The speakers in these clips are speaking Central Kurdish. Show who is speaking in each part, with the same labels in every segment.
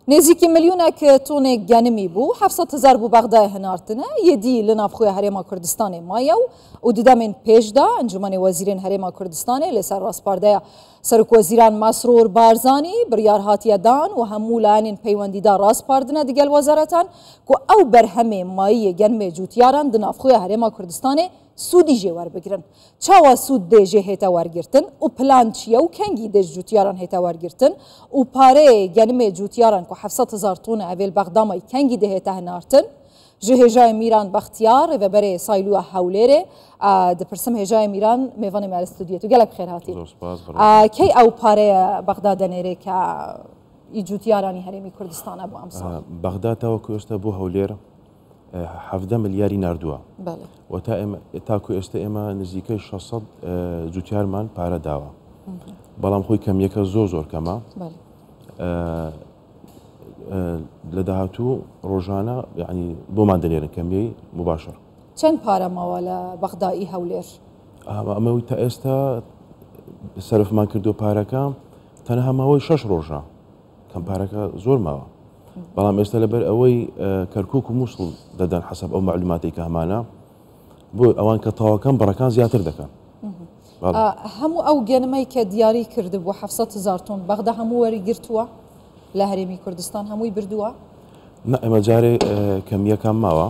Speaker 1: نزيكي مليونك تونك جانمي بو 700,000 بو بغداد هنارتنا يدي لنا بخويا هريما كردستاني مايو وددا من بيجدا انجمن وزيرين هريما كردستاني لسر راس باردايا سرك وزيران مسرور بارزاني بريار هاتيا دان وهمو لانين بيونديدا راس باردنا ديگل وزارتان كو او برهمي ماي جنمي جوتياران دنا بخويا هريما كردستاني سودی جوار بگیرن چاوا سود دیجه هتا ورگرتن و پلان چیه و کنگی دیج جوتیاران هتا ورگرتن و پاره گنم جوتیاران کو 700,000 تون اول بغدامای کنگی ده هتا هنارتن جهجای میران بختیار و بره سایلو حولره دپرسم هجای میران میوان مال استودیو تو گلک خیر هاتی کی او پاره بغداد نره که جوتیارانی هرمی کردستان ابو امسال
Speaker 2: بغداد تو کوست ابو حولره 17 مليار ناردووە تاکو ئێستا ئێمە نزیکەی 600 جوتیارمان پارە داوە بەڵام خۆی کەمیەکە زۆر کەمە لە داهاتوو ڕۆژانە یعنی بۆمان دەنێرن کەمیەی مباشر
Speaker 1: چەند پارە ماوە لە بەغدایی هەولێر
Speaker 2: ئەمەوەی تا ئێستا سەرفمان کردو پارەکە تەنها ماوەی 6 ڕۆژە کەم پارەکە زۆر ماوە بەڵام ئێستا لەبەر ئەوەی کەرکووک و مووسڵ دەدەن حەسەب ئەو معلوماتی کە هەمانە بۆ ئەوان کە تاواکەم بەڕەکان زیاتر دەکەن
Speaker 1: هەموو ئەو گەنمەی کە دیاری کرد بۆ 700,000 تۆن بەغدا هەموو وەریگرتووە لە هەرێمی کوردستان هەمووی بردووە
Speaker 2: ئێمە جارێ کەمیەکان ماوە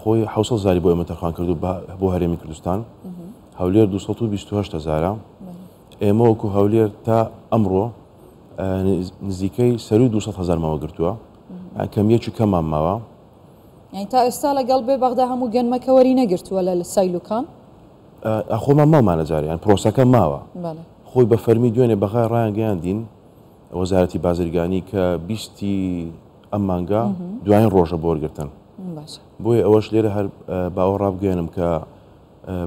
Speaker 2: خۆی 700,000 بۆ ئێمە تەرخان کردو بۆ هەرێمی کوردستان هەولێر 228,000 ئێمە وەکو هەولێر تا ئەمڕۆ نزیکەی سەروی 200,000 ماوە گرتووە کەمیەکی کەمان ماوە
Speaker 1: یعنی تا ئێستا لەگەڵ بێ بەغدا هەموو گەنمەکە وەری نەگرتووە لە سایلوکان
Speaker 2: خۆمان ماومانە جاریان پرۆسەکە ماوە خۆی بە فەرمی دوێنێ بەغای ڕایانگەیاندین وەزارەتی بازرگانی کە 20 ئەم مانگا دوایین ڕۆژە بۆ وەرگرتن بۆیە ئەوەش لێرە هەر باوە ڕابگەێنم کە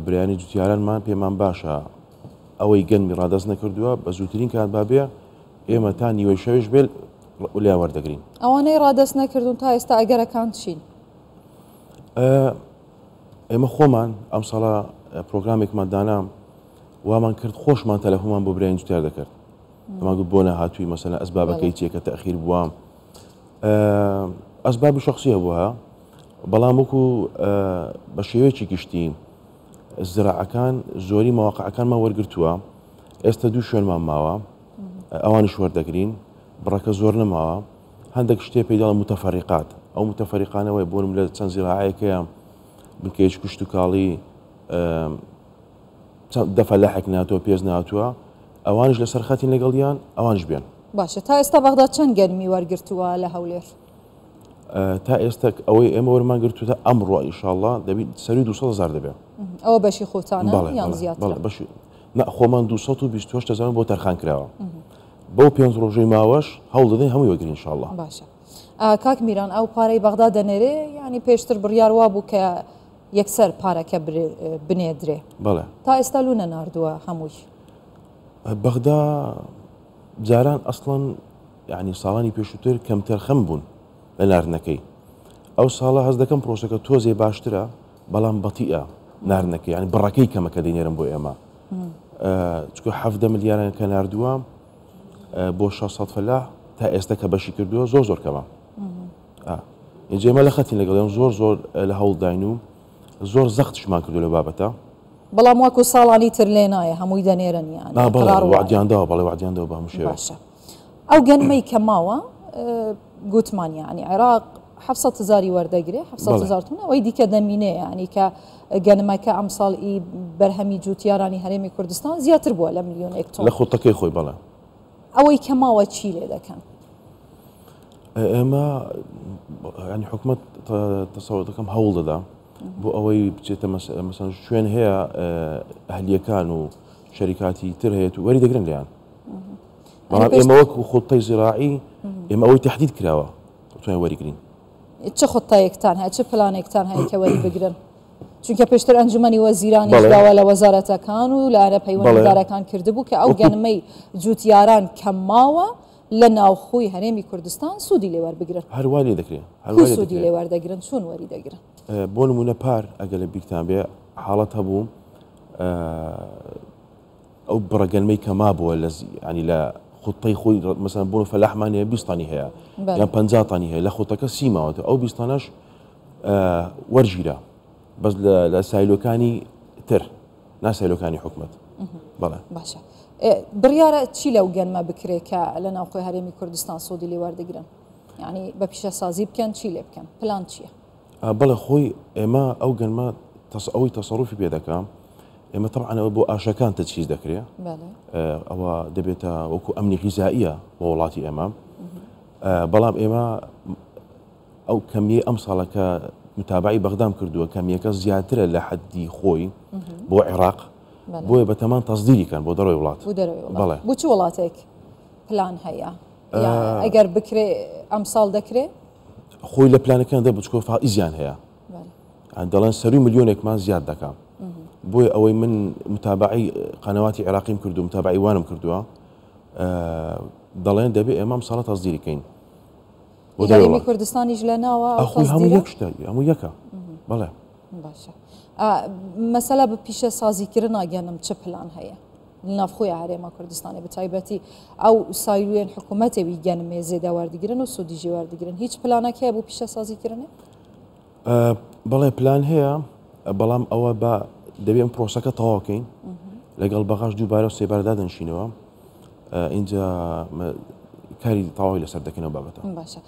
Speaker 2: برایانی جوتیارانمان پێمان باشە ئەوەی گەنمی ڕادەست نەکردووە بە زووترین کات بابێ ئێمە تا نیوەی شەویش بێت لای وەردەگرین
Speaker 1: ئەوانەی ڕادەست نەکردون تا ئێستا ئەگەرەکان چین
Speaker 2: ئێمە خۆمان ئەم ساڵە پرۆگرامێکمان دانا وامان کرد خۆشمان تەلەفۆنمان بۆ برایان جوتیار دەکرد ئەمان گوت بۆ نەهاتووی مەسەلا ئەسبابەکەی چیەکە تەخیر بووە ئەسبابی شخصیە بووە بەڵام وەکو بە شێوەیەکی گشتی زراعەکان زۆری مەواقعەکانمان وەرگرتووە ئێستا دوو شوێنمان ماوە ئەوانش وەردەگرین بڕەکە زۆر نەماوە هەندێک شتێ پێداڵە متەفەریقات ئەو متەفەریقانەوەی بۆنم لە چەند زراعەیەکەیە بنکەیەک کوشت و کاڵی دەفە لەحێک ناتوە پێز ناتووە ئەوانش لە سەرخەتین لەگەڵیان ئەوانش بێن
Speaker 1: باشە تا ئێستا بەغدا چەند گەرمی وەرگرتووە لە هەولێر
Speaker 2: تا ئێستا ئەوەی ئێمە وەرمان گرتووە ئەمڕۆ ئینشاءڵڵا دەبێت سەروی 200,000 دەبێت
Speaker 1: ئەوە بەشی خۆتانە یان زیاتر
Speaker 2: خۆمان 228,000 بۆ تەرخان کراوە بەو 5 ڕۆژەی ماوەش هەوڵ دەدەین هەمووی وەگرین ئینشاءڵڵا
Speaker 1: باشە کاک میران ئەو پارەی بەغدا دەنێرێ ینی پێشتر بڕیار وا بوو کە یەکسەر پارەکە بنێدرێ
Speaker 2: بەڵێ
Speaker 1: تا ئێستا لوونە ناردووە هەمووی
Speaker 2: بەغدا جاران ئەسڵەن یعنی ساڵانی پێشووتر کەم تەرخەم بوون لە ناردنەکەی ئەو ساڵە هەز دەکەم پرۆسەکە تۆزێ باشترە بەڵام بەتیئە ناردنەکەی ینی بڕەکەی کەمەکە دەینێرم بۆ ئێمە چکە 7 ملیاران کە ناردووە بۆ 600 فەلاح تا ئێستا کە بەشی کردووە زۆر کەمە ئێجێمە لە خەتین لەگەڵیان زۆر لە هەوڵداین و زۆر زەختشمان کردو لە بابەتە
Speaker 1: بەڵام وەکو ساڵانی تر لێ نایە هەمووی دەنێرن
Speaker 2: وعدیانداوە بەڵێ وعدیاندەوە بە هەموو شێوە
Speaker 1: باشە ئەو گەنمەی کە ماوە گوتمان یعنی عێراق 700,000 وەردەگرێ 700,000 تون ئەوەی دیکە دەمینێ ینی کە گەنمەکە ئەم ساڵی بەرهەمی جوتیارانی هەرێمی کوردستان زیاتر بووە لە ملیۆن تۆن
Speaker 2: لە خۆتەکەی خۆی بەڵێ
Speaker 1: ئەوەی کە ماوە چی لێ دەکەن
Speaker 2: ئێمە ینی حکومەت تەسەوڕ دەکەم هەوڵ دەدا بۆ ئەوەی بچێتە مەسەن شوێن هەیە ئەهلیەکان و شەریکاتی تر هەیە و وەری دەگرن لێیان بەڵام ئێمە وەکو خۆتەی زراعی ئێمە ئەوەی تهدید کراوە توانین وەریگرین
Speaker 1: چه خۆتایەکتان هەیە چه پلانێکتان هەیە کە وەری بگرن چونکە پێشتر ئەنجومەنی وەزیرانی داوا لە وەزارەتەکان و لارە پەیوەندیدارەکان کردبوو کە ئەو گەنمەی جوتیاران کەم ماوە لە ناوخۆی هەرێمی کوردستان سوودی لێ وەربگرن
Speaker 2: هەروە لێ دەکرێت
Speaker 1: سوودی لێ وەردەگرن چۆن وەری دەگرن
Speaker 2: بۆ نمونە پار ئەگە لە بیرتان بێ حاڵەت هەبوو ئەو بڕەگەنمەی کە مابووە ینی لە خوتەی خۆی مەسەن بۆ فەلاحمانەیە 20 تانی هەیە یان 50 تانی هەیە لە خوتەکە سیماوەتە ئەو 20 تانەش وەرگیرە بەس لە سایلۆکانی تر ناسایلۆکانی حکومەت. بەڵێ
Speaker 1: باشە بڕیارە چی لەو گەنمە بکرێت کە لە ناوخۆی هەرێمی کوردستان سۆدی لێ وەردەگرن یعنی بە پیشەسازی بکەن چی لێ بکەن پلان چییە؟
Speaker 2: بەڵێ خۆی ئێمە ئەو گەنمە ئەوەی تەسەڕوفی پێ دەکەم ئێمە طبعاً بۆ ئاشەکان تەجهیز دەکرێت ئەوە دەبێتە وەکو ئەمنی غیزائیە بۆ وڵاتی ئێمە بەڵام ئێمە ئەو کەمیە ئەم ساڵەکە متابعی بەغدام کردووە کەمیەکە زیاترە لە حەدی خۆی بۆ عێراق بۆیە بەتەمان تەصدیریکەن بۆ دەڕۆی وڵات
Speaker 1: بەڵێ بۆ چ وڵاتێک پلان هەیە ئەگەر بکرێ ئەم ساڵ دەکرێت
Speaker 2: خۆی لە پلانەکان دە بچکۆ فائیزیان هەیە دەڵێن سەروی ملیۆنێکمان زیاد دەکەم بۆیە ئەوەی من متابعی قەنەواتی عێراقیم کردو متابعی وانم کردووە دەڵێن دەبێت ئێمە ئەم ساڵە تەصدیریکەین
Speaker 1: هەرێمی کوردستانیش لە ناوە
Speaker 2: هەموو یەک شتە هەموو یەکە بەڵێ
Speaker 1: باشە مەسەلە بە پیشە سازیکردن ناگەنم چه پلان هەیە نافخۆی هەرێما کوردستانی بەتایبەتی ئەو سایلوێن حکوومەتێوی گەنمێ زێدە وەردەگرن و سودیژی وەردەگرن هیچ پلانێک هەیە بۆ پیشە سازیکردنێ؟
Speaker 2: بەڵێ پلان هەیە بەڵام ئەوە بە دەبێت ئەم پرۆسەکە تەواوکەین لەگەڵ بەغاش دووبارە و سێبارەدا دەنشینەوە اینجا کاری تەواوی لەسەر دەکەنەوە بابەتە.
Speaker 1: باشە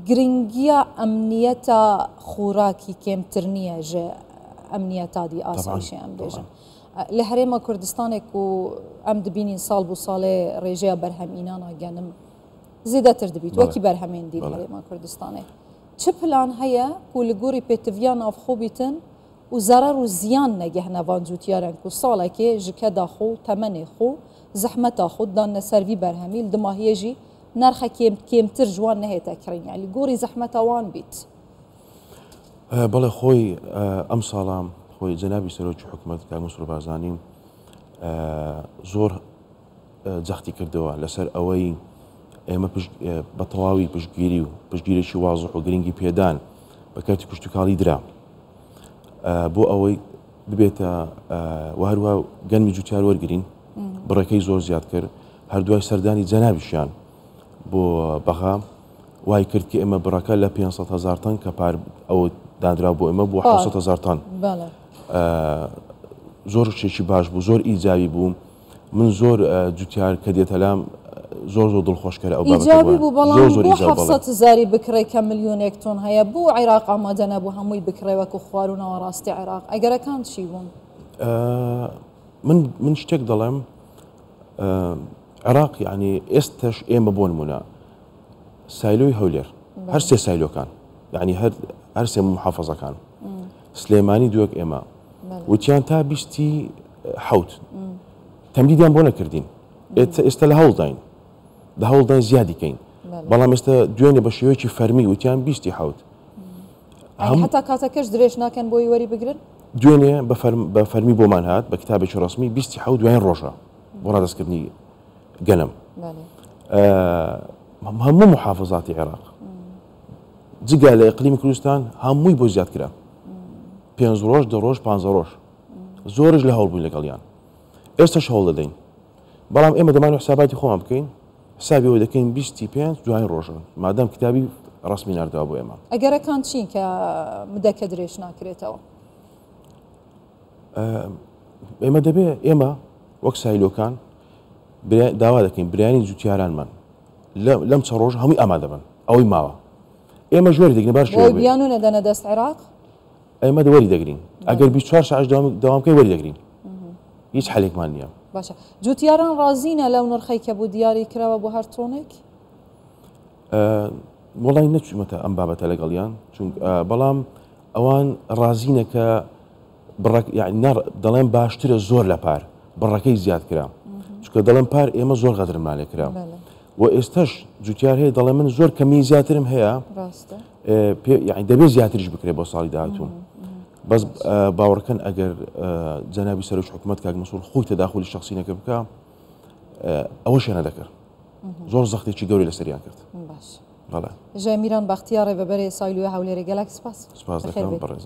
Speaker 1: گرنگیە ئەمنیەتە خوراکی کێمتر نییە ژە ئەمنیەتادی ئاسایشی ئەم بێژە لە هەرێمە کوردستانێک و ئەم دبینین ساڵ بۆ ساڵێ ڕێژەیە بەرهەمینانە گەنم زیاتر دەبیت وەکی بەرهەمێندی هەرێمە کوردستانێ چ پلان هەیە و لە گۆڕی پێتڤیان نافخۆ بیتن و زەرەر و زیان نەگەهنەوان جوتیارن و ساڵێکێ ژکە داخۆ و تەمەنێ خۆ زەحمەتا خۆ دانە سەروی بەرهەمی دماهێژی نرخە کێمتر جوان نەهێتە کڕین یعنی گۆڕی زەحمەتەوان بیت.
Speaker 2: بەڵێ خۆی ئەم ساڵام خۆی جەنابی سەرۆکی حکوومەت کاک مسعود بارزانی زۆر جەختی کردەوە لەسەر ئەوەی ئێمە بە تەواوی پشتگیری و پشتگیرێکی وازح و گرنگی پێدان بە کارتی کوشتتوکاڵی درا بۆ ئەوەی ببێتە هەروە گەنمی جوتیار وەرگرین بڕێکەی زۆر زیاد کرد هەردوای سەردانی جەنابیشیان بۆ بەغا وای کرد کە ئێمە بڕەکە لە 500,000 تن کە پار ئەوە دادرا بۆ ئێمە بۆ 700,000 تن زۆر شتێکی باش بوو زۆر ئیجابی بوو من زۆر جوتیار کە دێتەلام زۆر دڵخۆشکەرە ئەو
Speaker 1: ئیجابی بوو بەڵام بۆ 700,000 بکڕێ کە ملیۆنێک تۆن هەیە بۆ عێراق ئامادە نەبوو هەمووی بکڕێ وەکو خواردنەوە ڕاستی عێراق ئەگەرەکان چی بوون؟
Speaker 2: من شتێک دەڵێم عێراق یعنی ئێستش ئێمە بۆ نمونە سایلۆی هەولێر هەر سێ سایلۆکان یعنی هەر سێ محافەزەکان سلێمانی دووەک ئێمە وتیان تا 27 تەمدیدیان بۆ نەکردین ئێستا لە هەوڵداین لە هەوڵداین زیادیکەین بەڵام ئێستا دوێنێ بە شێوەیەکی فەرمی وتیان 27
Speaker 1: هەتا کاتەکەش درێژ ناکەن بۆی وەری بگرن
Speaker 2: دوێنێ بە فەرمی بۆمان هات بە کتابێکی ڕسمی 27 دوایین ڕۆژە بۆ ڕادەستکردنی گەنم هەموو محافظاتی عێراق جگە لە ئیقلیمی کوردستان هەمووی بۆ زیاد کرا 5 ڕۆژ 10 ڕۆژ 15 ڕۆژ زۆرش لە هەوڵ بووین لەگەڵیان ئێستاش هەوڵ دەدەین بەڵام ئێمە دەمانوێت حساباتی خۆمان بکەین حسابی ئەوە دەکەین 25 دوایین ڕۆژن مادام کتابی ڕسمی ناردەوە بۆ ئێمە
Speaker 1: ئەگەرەکان چین کە مدەکە درێژ ناکرێتەوە
Speaker 2: ئێمە دەبێت ئێمە وەک سایلۆکان داوا دەکەین برایانی جوتیارانمان لەم چە ڕۆژ هەمووی ئامادە بن ئەوەی ماوە ئێمە ژوەری دەگرین باش
Speaker 1: بیان و نەدەنە دەست عێراق
Speaker 2: ئێمە دەوەری دەگرین ئەگەر 24 ساعت داوامکەی وەری دەگرین هیچ حەلێکمان نییە.
Speaker 1: باشە جوتیاران ڕازینە لەو نرخەی کە بوو دیاری کراوە بۆ هەر تۆنێک
Speaker 2: وڵی نەچوومەتە ئەم بابەتە لەگەڵیان بەڵام ئەوان ڕازینە کە دەڵێن باشترە زۆر لە پار بڕەکەی زیاد کرا چونکە دەڵێن پار ئێمە زۆر غەدرمان لێ کرا و ئێستش جوتیار هەیە دەڵێ من زۆر کەمی زیاترم هەیە دەبێت زیاتریش بکرێت بۆ ساڵی داهاتوو بەس باوەڕکەن ئەگەر جەنابی سەرۆکی حکوومەت کاک مەسعود خۆی تەداخلی شخصینەکە بکە ئەوە شوێنە دەکرد زۆر زەختێکی گەوری لەسەریان کرد.
Speaker 1: ژەمیران بەختیار ڕێبەبەرێ سایلوێ هەولێرە گەلاک سپاس
Speaker 2: دەکەم بەڕێز.